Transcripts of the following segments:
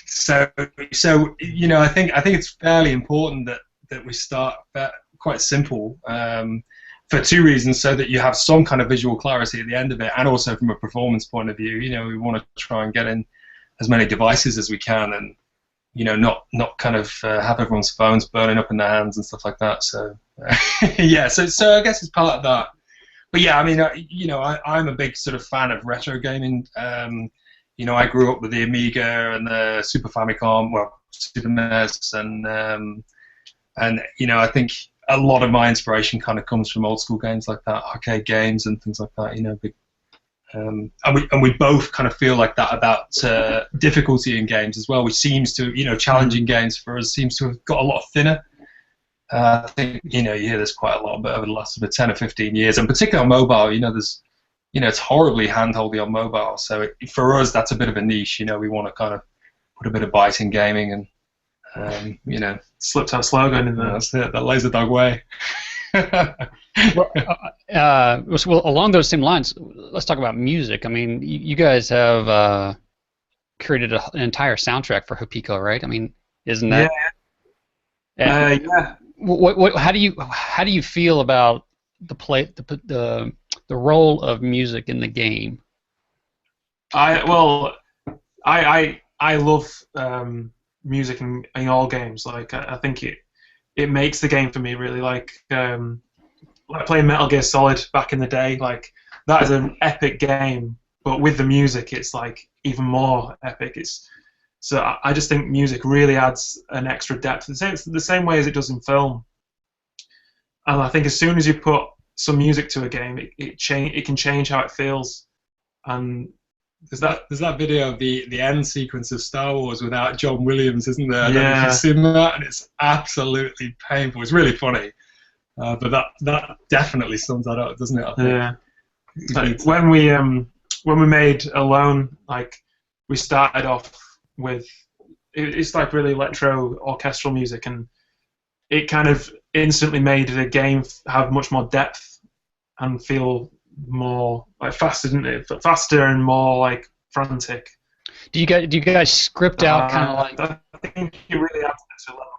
So I think it's fairly important that we start quite simple, for two reasons: so that you have some kind of visual clarity at the end of it, and also from a performance point of view. We want to try and get in as many devices as we can, and not kind of have everyone's phones burning up in their hands and stuff like that. So yeah, so I guess it's part of that. But yeah, I mean, I'm a big sort of fan of retro gaming. I grew up with the Amiga and the Super Famicom, well, Super NES, and I think a lot of my inspiration kind of comes from old school games like that, arcade games and things like that. Big, and we both kind of feel like that about difficulty in games as well, which seems to, challenging games for us seems to have got a lot thinner. I think you hear this quite a lot, but over the last sort of 10 or 15 years, and particularly on mobile, there's it's horribly handholdy on mobile. So for us, that's a bit of a niche. We want to kind of put a bit of bite in gaming, and slipped our slogan in there. That's it. That laser dog way. Well, along those same lines, let's talk about music. I mean, you guys have created an entire soundtrack for HoPiKo, right? I mean, isn't that? Yeah. Yeah. How do you feel about the role of music in the game? I love music in all games. Like I think it makes the game for me really. Like playing Metal Gear Solid back in the day. Like that is an epic game, but with the music, it's like even more epic. So I just think music really adds an extra depth. The same way as it does in film. And I think as soon as you put some music to a game, it can change how it feels. And there's that video of the end sequence of Star Wars without John Williams, isn't there? I don't know if Yeah. you've seen that, and it's absolutely painful. It's really funny, but that definitely sums that up, doesn't it? I think. Yeah. Like when we made Alone, like we started off with it's like really electro orchestral music, and it kind of instantly made the game have much more depth and feel more like faster, didn't it? Faster and more like frantic. Do you guys script out kind of like? I think it really adds to the level.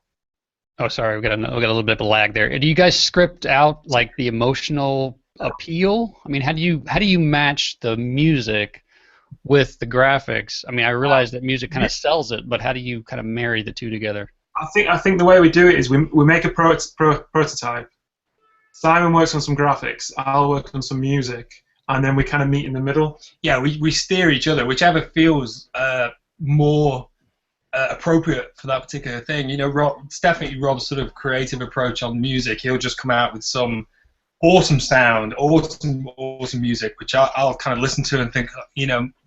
Oh, sorry, we got a little bit of a lag there. Do you guys script out like the emotional appeal? I mean, how do you match the music with the graphics? I mean, I realize that music kind of sells it, but how do you kind of marry the two together? I think the way we do it is we make a prototype. Simon works on some graphics, I'll work on some music, and then we kind of meet in the middle. Yeah, we steer each other, whichever feels more appropriate for that particular thing. It's definitely Rob's sort of creative approach on music. He'll just come out with some awesome sound, awesome music, which I'll kind of listen to and think,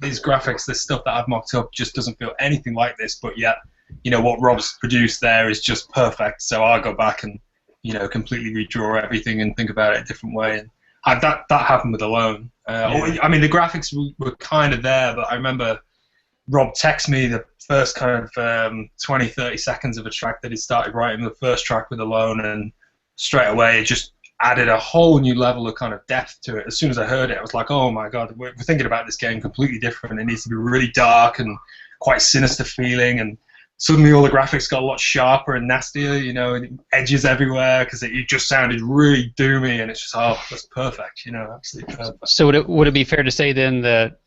these graphics, this stuff that I've mocked up just doesn't feel anything like this, but yet, what Rob's produced there is just perfect. So I'll go back and, completely redraw everything and think about it a different way. And that happened with Alone. I mean, the graphics were kind of there, but I remember Rob texted me the first kind of 20, 30 seconds of a track that he started writing, the first track with Alone, and straight away it just added a whole new level of kind of depth to it. As soon as I heard it, I was like, oh my god, we're thinking about this game completely different. It needs to be really dark and quite sinister feeling, and suddenly all the graphics got a lot sharper and nastier, and edges everywhere, because it just sounded really doomy, and it's just, oh, that's perfect, absolutely perfect. So would it be fair to say then that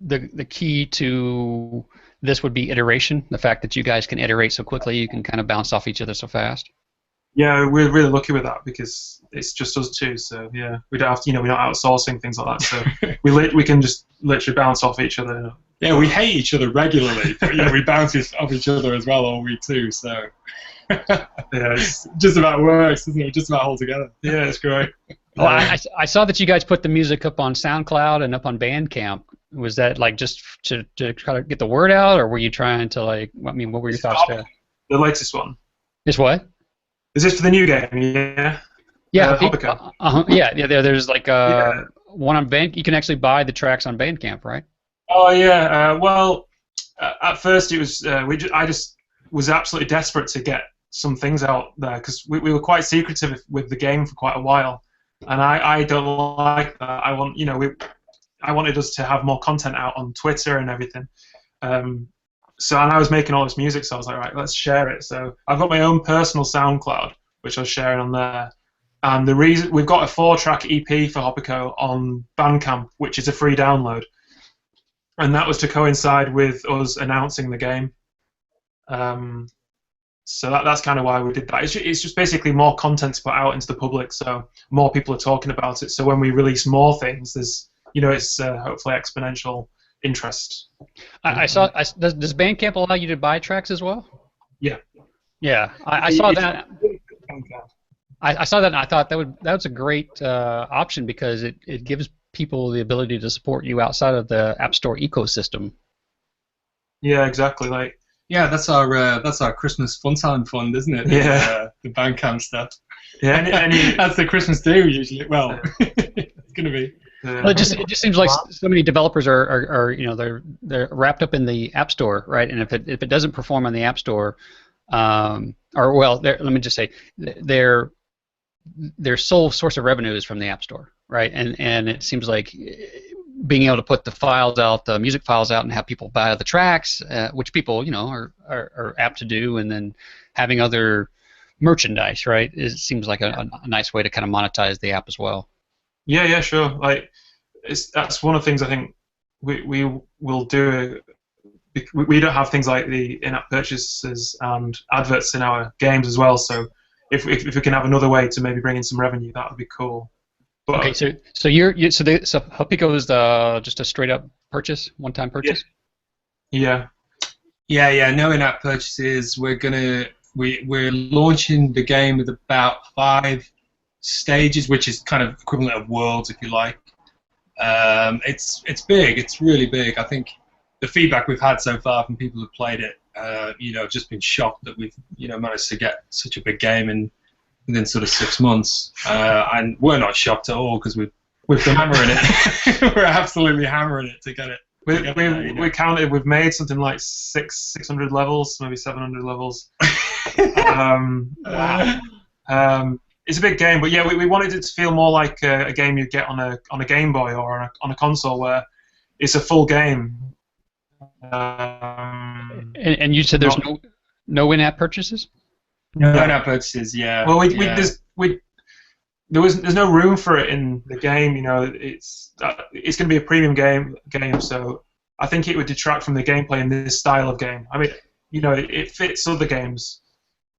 the key to this would be iteration, the fact that you guys can iterate so quickly, you can kind of bounce off each other so fast? Yeah, we're really lucky with that because it's just us two. So yeah, we don't have to, we're not outsourcing things like that. So we can just literally bounce off each other. Yeah, we hate each other regularly, but we bounce off each other as well all week too. So yeah, it's just about works, isn't it? Just about hold together. Yeah, it's great. Well, I saw that you guys put the music up on SoundCloud and up on Bandcamp. Was that like just to try to get the word out, or were you trying to what were your thoughts there? The latest one. Is what? Is this for the new game? Yeah. Yeah. HoPiKo. Yeah. There's one on Bandcamp. You can actually buy the tracks on Bandcamp, right? Oh yeah. Well, at first it was I just was absolutely desperate to get some things out there because we were quite secretive with the game for quite a while, and I don't like that. I wanted us to have more content out on Twitter and everything. So and I was making all this music, so I was like, right, let's share it. So I've got my own personal SoundCloud, which I was sharing on there. And the reason we've got a 4-track EP for HoPiKo on Bandcamp, which is a free download, and that was to coincide with us announcing the game. So that's kind of why we did that. It's just basically more content to put out into the public, so more people are talking about it. So when we release more things, there's it's hopefully exponential interest. I saw. Does Bandcamp allow you to buy tracks as well? Yeah. Yeah, I saw that. I saw that, and I thought that's a great option because it gives people the ability to support you outside of the App Store ecosystem. Yeah, exactly. Like, yeah, that's our Christmas fun time fund, isn't it? Yeah, the Bandcamp stuff. Yeah, and that's the Christmas do usually. Well, it's gonna be. Well, it just seems like so many developers are they're wrapped up in the App Store, right? And if it doesn't perform on the App Store, let me just say their sole source of revenue is from the App Store, right? And it seems like being able to put the files out, the music files out, and have people buy the tracks, which people are apt to do, and then having other merchandise, right? It seems like a nice way to kind of monetize the app as well. Yeah, sure. Like, that's one of the things I think we will do. We don't have things like the in-app purchases and adverts in our games as well. So if we can have another way to maybe bring in some revenue, that would be cool. But, okay, so HoPiKo is just a straight up purchase, one-time purchase. Yeah. No in-app purchases. We're launching the game with about 5 stages, which is kind of equivalent of worlds, if you like. It's big. It's really big. I think the feedback we've had so far from people who've played it, have just been shocked that we've managed to get such a big game within sort of 6 months. And we're not shocked at all because we've been hammering it. We're absolutely hammering it to get it. We counted. We've made something like 600 levels, maybe 700 levels. Wow. It's a big game, but yeah, we wanted it to feel more like a game you'd get on a Game Boy or on a console, where it's a full game. And you said there's no in-app purchases? No in-app purchases, yeah. Well, there's no room for it in the game. It's going to be a premium game, so I think it would detract from the gameplay in this style of game. I mean, it fits other games,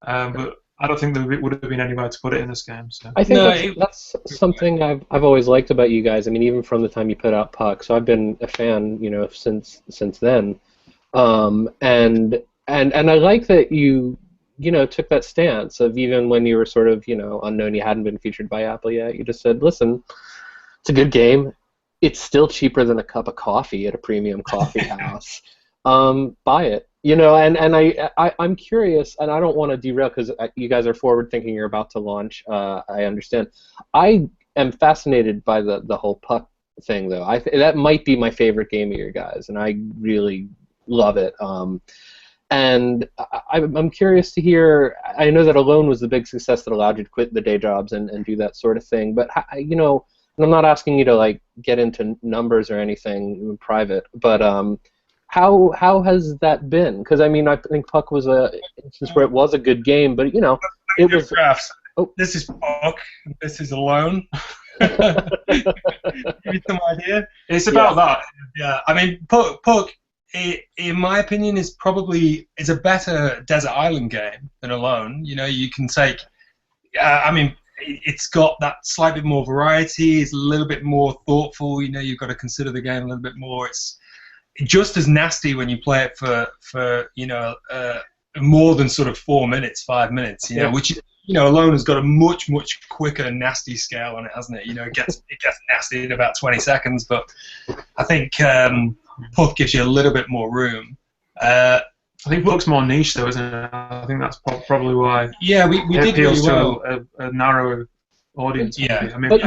but I don't think there would have been anywhere to put it in this game. So. I think that's something I've always liked about you guys. I mean, even from the time you put out Puck, so I've been a fan, since then. And I like that you took that stance of, even when you were sort of unknown, you hadn't been featured by Apple yet. You just said, listen, it's a good game. It's still cheaper than a cup of coffee at a premium coffee house. Buy it. I'm curious, and I don't want to derail because you guys are forward-thinking. You're about to launch. I understand. I am fascinated by the whole Puck thing, though. That might be my favorite game of your guys, and I really love it. And I'm curious to hear. I know that Alone was the big success that allowed you to quit the day jobs and do that sort of thing. But and I'm not asking you to get into numbers or anything in private, but how has that been? Because I think Puck was a instance where it was a good game, but it was. Oh, this is Puck. This is Alone. Give you some idea. It's about that. Yeah, I mean, Puck, in my opinion, is a better desert island game than Alone. You can take. It's got that slight bit more variety. It's a little bit more thoughtful. You've got to consider the game a little bit more. It's just as nasty when you play it for more than sort of 4 minutes, 5 minutes. Which Alone has got a much quicker nasty scale on it, hasn't it? It gets nasty in about 20 seconds. But I think Puck gives you a little bit more room. I think Puck's more niche, though, isn't it? I think that's probably why. Yeah, we did really well. To a narrower audience. Yeah, I mean,